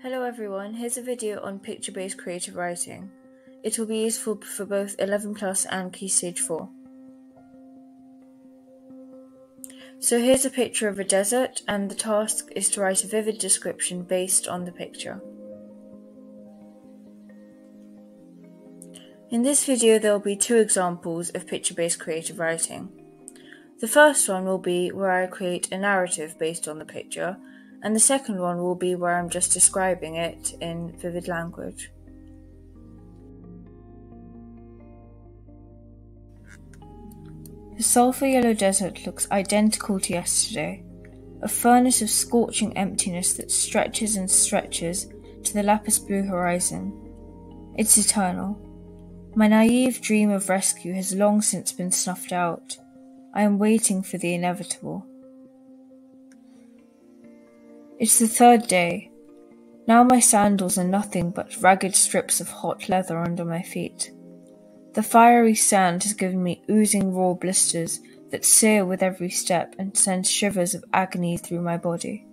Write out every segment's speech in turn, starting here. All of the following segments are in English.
Hello everyone, here's a video on picture-based creative writing. It will be useful for both 11 Plus and Key Stage 4. So here's a picture of a desert, and the task is to write a vivid description based on the picture. In this video there will be two examples of picture-based creative writing. The first one will be where I create a narrative based on the picture, and the second one will be where I'm just describing it in vivid language. The sulphur yellow desert looks identical to yesterday, a furnace of scorching emptiness that stretches and stretches to the lapis blue horizon. It's eternal. My naive dream of rescue has long since been snuffed out. I am waiting for the inevitable. It's the third day. Now my sandals are nothing but ragged strips of hot leather under my feet. The fiery sand has given me oozing raw blisters that sear with every step and send shivers of agony through my body.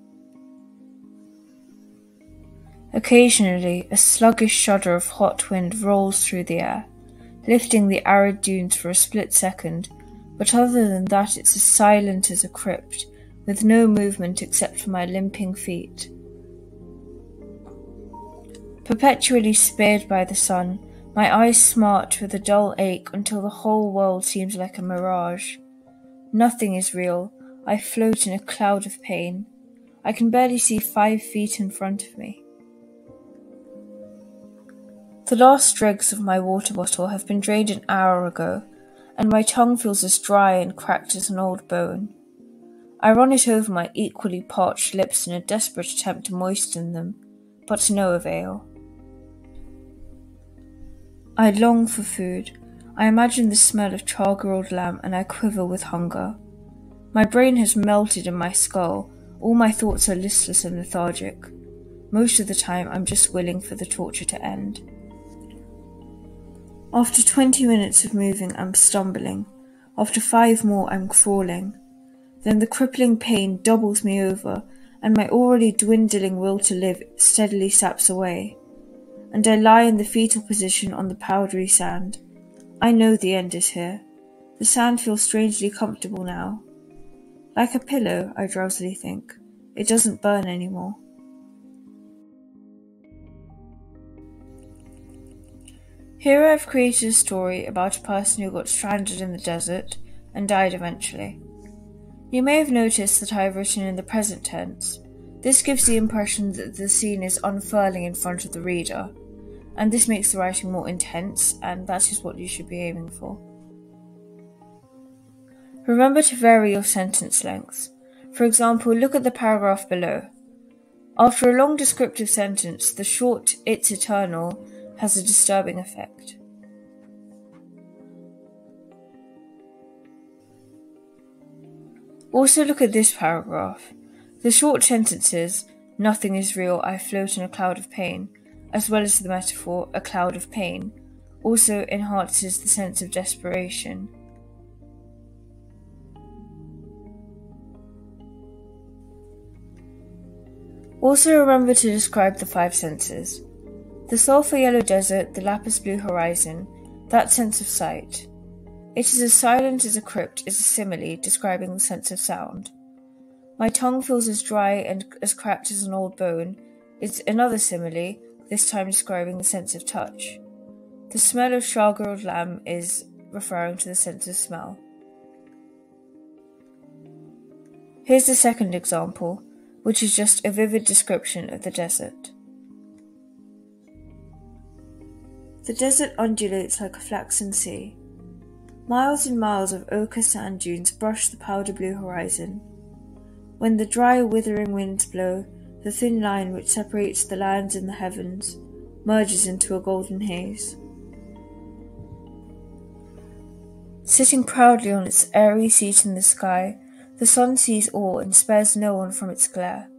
Occasionally, a sluggish shudder of hot wind rolls through the air, lifting the arid dunes for a split second, but other than that it's as silent as a crypt, with no movement except for my limping feet. Perpetually speared by the sun, my eyes smart with a dull ache until the whole world seems like a mirage. Nothing is real. I float in a cloud of pain. I can barely see 5 feet in front of me. The last dregs of my water bottle have been drained an hour ago, and my tongue feels as dry and cracked as an old bone. I run it over my equally parched lips in a desperate attempt to moisten them, but to no avail. I long for food. I imagine the smell of char-grilled lamb and I quiver with hunger. My brain has melted in my skull. All my thoughts are listless and lethargic. Most of the time I'm just willing for the torture to end. After 20 minutes of moving, I'm stumbling. After 5 more, I'm crawling. Then the crippling pain doubles me over, and my already dwindling will to live steadily saps away. And I lie in the fetal position on the powdery sand. I know the end is here. The sand feels strangely comfortable now. Like a pillow, I drowsily think. It doesn't burn anymore. Here I've created a story about a person who got stranded in the desert and died eventually. You may have noticed that I have written in the present tense. This gives the impression that the scene is unfurling in front of the reader, and this makes the writing more intense, and that is what you should be aiming for. Remember to vary your sentence lengths. For example, look at the paragraph below. After a long descriptive sentence, the short "it's eternal" has a disturbing effect. Also look at this paragraph. The short sentences, "nothing is real, I float in a cloud of pain," as well as the metaphor, "a cloud of pain," also enhances the sense of desperation. Also remember to describe the 5 senses. The sulphur yellow desert, the lapis blue horizon, that sense of sight. It is as silent as a crypt is a simile describing the sense of sound. My tongue feels as dry and as cracked as an old bone is another simile, this time describing the sense of touch. The smell of char-grilled lamb is referring to the sense of smell. Here's the second example, which is just a vivid description of the desert. The desert undulates like a flaxen sea. Miles and miles of ochre sand dunes brush the powder blue horizon. When the dry, withering winds blow, the thin line which separates the lands and the heavens merges into a golden haze. Sitting proudly on its airy seat in the sky, the sun sees all and spares no one from its glare.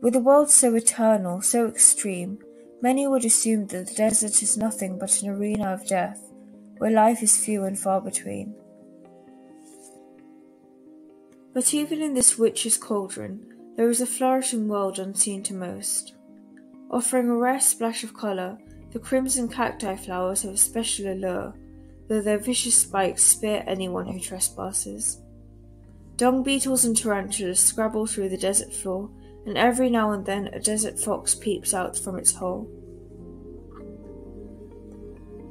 With a world so eternal, so extreme, many would assume that the desert is nothing but an arena of death, where life is few and far between. But even in this witch's cauldron, there is a flourishing world unseen to most. Offering a rare splash of colour, the crimson cacti flowers have a special allure, though their vicious spikes spear anyone who trespasses. Dung beetles and tarantulas scrabble through the desert floor, and every now and then a desert fox peeps out from its hole.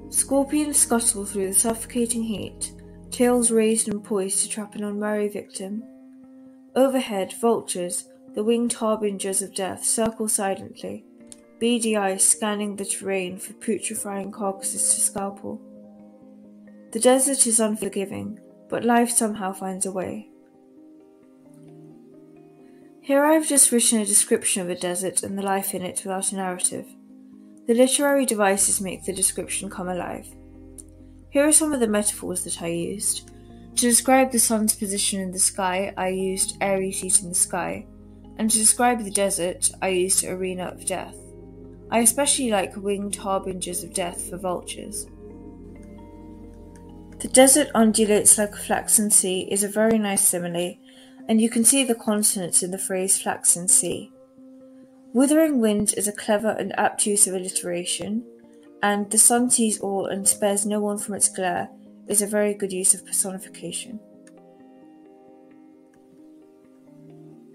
Scorpions scuttle through the suffocating heat, tails raised and poised to trap an unwary victim. Overhead, vultures, the winged harbingers of death, circle silently, beady eyes scanning the terrain for putrefying carcasses to scalpel. The desert is unforgiving, but life somehow finds a way. Here I have just written a description of a desert and the life in it without a narrative. The literary devices make the description come alive. Here are some of the metaphors that I used. To describe the sun's position in the sky, I used airy seat in the sky, and to describe the desert, I used arena of death. I especially like winged harbingers of death for vultures. The desert undulates like a flaxen sea is a very nice simile, and you can see the consonants in the phrase flaxen sea. Withering wind is a clever and apt use of alliteration, and the sun sees all and spares no one from its glare is a very good use of personification.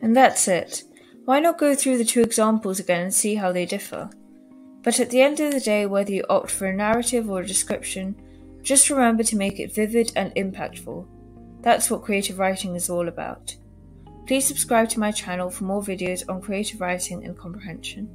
And that's it. Why not go through the two examples again and see how they differ? But at the end of the day, whether you opt for a narrative or a description, just remember to make it vivid and impactful. That's what creative writing is all about. Please subscribe to my channel for more videos on creative writing and comprehension.